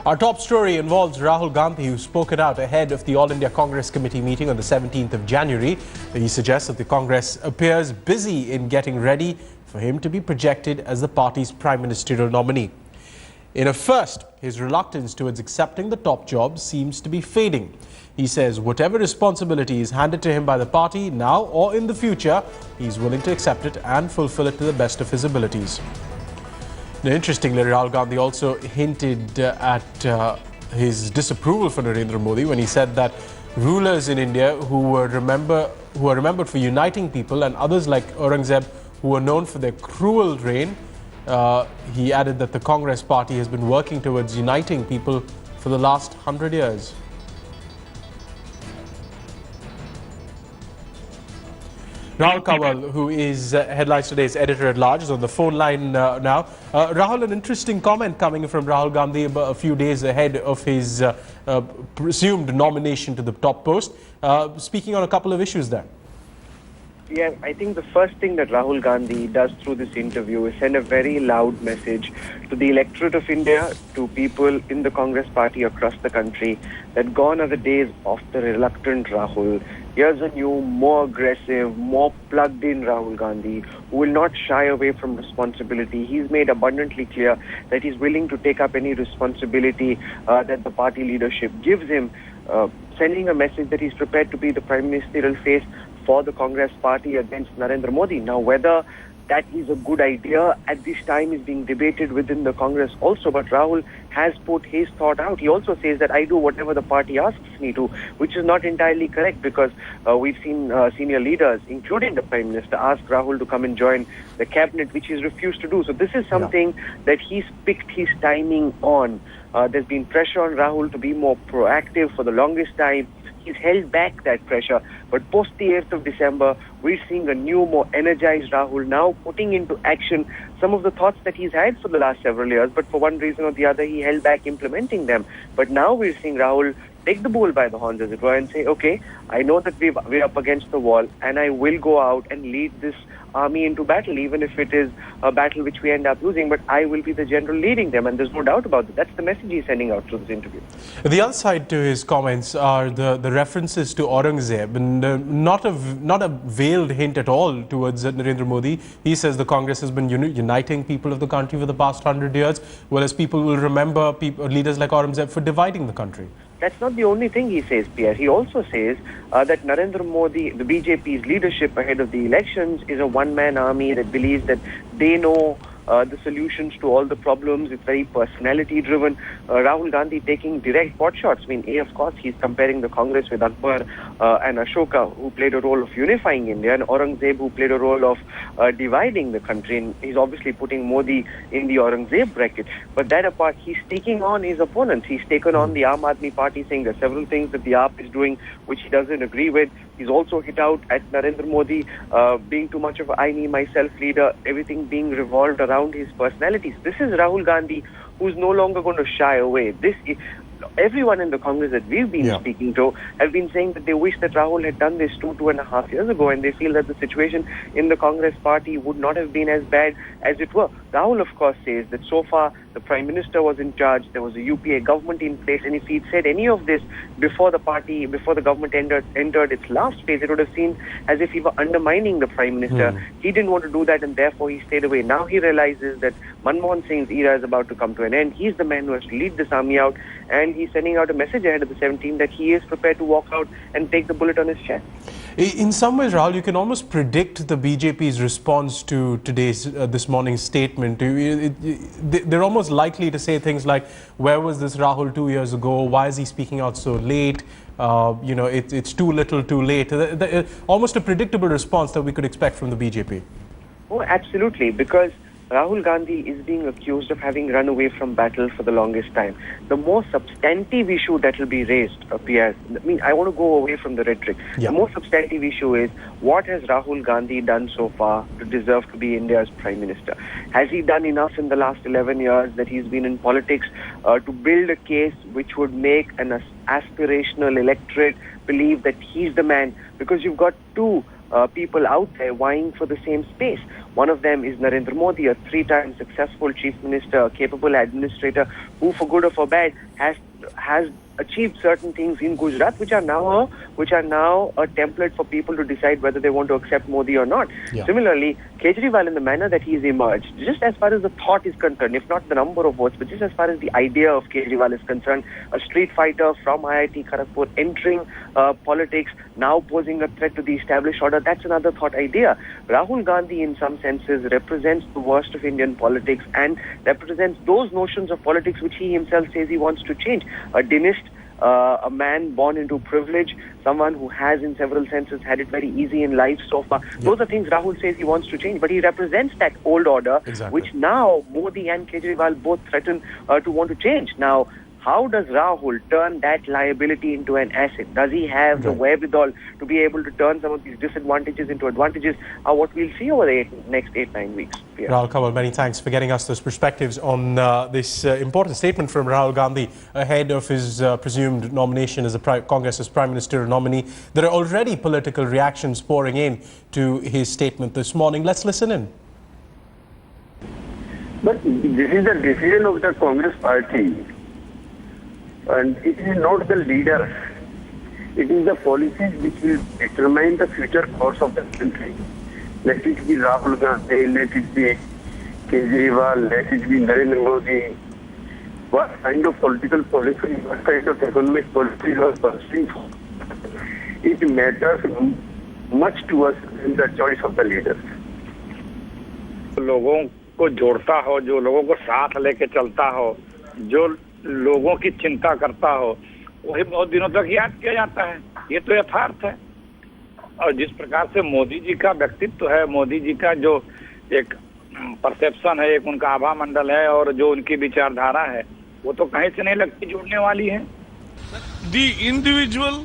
Our top story involves Rahul Gandhi, who's spoken out ahead of the All India Congress Committee meeting on the 17th of January. He suggests that the Congress appears busy in getting ready for him to be projected as the party's prime ministerial nominee. In a first, his reluctance towards accepting the top job seems to be fading. He says whatever responsibility is handed to him by the party now or in the future, he's willing to accept it and fulfill it to the best of his abilities. Now, interestingly, Rahul Gandhi also hinted at his disapproval for Narendra Modi when he said that rulers in India who are remembered for uniting people and others like Aurangzeb who were known for their cruel reign. He added that the Congress party has been working towards uniting people for the last 100 years. Rahul Kawal, who is Headlines Today's editor-at-large, is on the phone line now. Rahul, an interesting comment coming from Rahul Gandhi a few days ahead of his presumed nomination to the top post, speaking on a couple of issues there. Yeah, I think the first thing that Rahul Gandhi does through this interview is send a very loud message to the electorate of India, to people in the Congress party across the country, that gone are the days of the reluctant Rahul. Here's a new, more aggressive, more plugged-in Rahul Gandhi who will not shy away from responsibility. He's made abundantly clear that he's willing to take up any responsibility that the party leadership gives him, sending a message that he's prepared to be the prime ministerial face for the Congress party against Narendra Modi. Now, whether that is a good idea at this time is being debated within the Congress also, but Rahul has put his thought out. He also says that I do whatever the party asks me to, which is not entirely correct, because we've seen senior leaders, including the Prime Minister, ask Rahul to come and join the cabinet, which he's refused to do. So this is something that he's picked his timing on. There's been pressure on Rahul to be more proactive for the longest time. He's held back that pressure, but post the 8th of December, we're seeing a new, more energized Rahul now putting into action some of the thoughts that he's had for the last several years, but for one reason or the other, he held back implementing them. But now we're seeing Rahul take the bull by the horns, as it were, and say, okay, I know that we're up against the wall, and I will go out and lead this army into battle, even if it is a battle which we end up losing, but I will be the general leading them, and there's no doubt about that. That's the message he's sending out through this interview. The other side to his comments are the references to Aurangzeb, and not a veiled hint at all towards Narendra Modi. He says the Congress has been uniting people of the country for the past 100 years, whereas people will remember leaders like Aurangzeb for dividing the country. That's not the only thing he says, Pierre. He also says that Narendra Modi, the BJP's leadership ahead of the elections, is a one-man army that believes that they know the solutions to all the problems. It's very personality-driven. Rahul Gandhi taking direct pot shots. I mean, of course, he's comparing the Congress with Akbar and Ashoka, who played a role of unifying India, and Aurangzeb, who played a role of dividing the country. And he's obviously putting Modi in the Aurangzeb bracket. But that apart, he's taking on his opponents. He's taken on the Aam Aadmi Party, saying there are several things that the AAP is doing which he doesn't agree with. He's also hit out at Narendra Modi being too much of an I, me, myself leader, everything being revolved around his personalities. This is Rahul Gandhi, who's no longer going to shy away. Everyone in the Congress that we've been speaking to have been saying that they wish that Rahul had done this 2.5 years ago, and they feel that the situation in the Congress party would not have been as bad as it were. Rahul, of course, says that so far the Prime Minister was in charge, there was a UPA government in place, and if he'd said any of this before the government entered its last phase, it would have seemed as if he were undermining the Prime Minister. He didn't want to do that, and therefore he stayed away. Now he realizes that Manmohan Singh's era is about to come to an end. He's the man who has to lead this army out, and he's sending out a message ahead of the 17th that he is prepared to walk out and take the bullet on his chest. In some ways, Rahul, you can almost predict the BJP's response to today's, this morning's statement. They're almost likely to say things like, where was this Rahul 2 years ago? Why is he speaking out so late? It's too little, too late. Almost a predictable response that we could expect from the BJP. Oh, absolutely, because Rahul Gandhi is being accused of having run away from battle for the longest time. The more substantive issue that will be raised, Pierre, I want to go away from the rhetoric. The more substantive issue is, what has Rahul Gandhi done so far to deserve to be India's Prime Minister? Has he done enough in the last 11 years that he's been in politics to build a case which would make an aspirational electorate believe that he's the man? Because you've got two people out there vying for the same space. One of them is Narendra Modi, a 3-time successful chief minister, a capable administrator who for good or for bad has achieved certain things in Gujarat, which are now a template for people to decide whether they want to accept Modi or not. Yeah. Similarly, Kejriwal, in the manner that he's emerged, just as far as the thought is concerned, if not the number of votes, but just as far as the idea of Kejriwal is concerned, a street fighter from IIT Kharagpur entering politics, now posing a threat to the established order, that's another thought idea. Rahul Gandhi, in some senses, represents the worst of Indian politics and represents those notions of politics which he himself says he wants to change. A dynast, a man born into privilege, someone who has in several senses had it very easy in life so far. Yeah. Those are things Rahul says he wants to change, but he represents that old order, which now Modi and Kejriwal both threaten to want to change. Now, how does Rahul turn that liability into an asset? Does he have the wherewithal to be able to turn some of these disadvantages into advantages? What we'll see over the next 8-9 weeks. Yeah. Rahul Kamal, many thanks for getting us those perspectives on this important statement from Rahul Gandhi ahead of his presumed nomination as Congress's Prime Minister nominee. There are already political reactions pouring in to his statement this morning. Let's listen in. But this is the decision of the Congress party. And it is not the leaders. It is the policies which will determine the future course of the country. Let it be Rahul Gandhi, let it be Kejriwal, let it be Narendra Modi. What kind of political policy, what kind of economic policy you are pursuing for? It matters much to us in the choice of the leaders. लोगों को जोड़ता हो, जो लोगों को साथ लेके चलता हो, जो लोगों की चिंता करता हो, वही बहुत दिनों तक याद किया जाता है। ये तो यथार्थ है। और जिस प्रकार से मोदी जी का व्यक्तित्व है, मोदी जी का जो एक परसेप्शन है, एक उनका आभा मंडल है और जो उनकी विचारधारा है, वो तो कहीं से नहीं लगती जुड़ने वाली है। The individual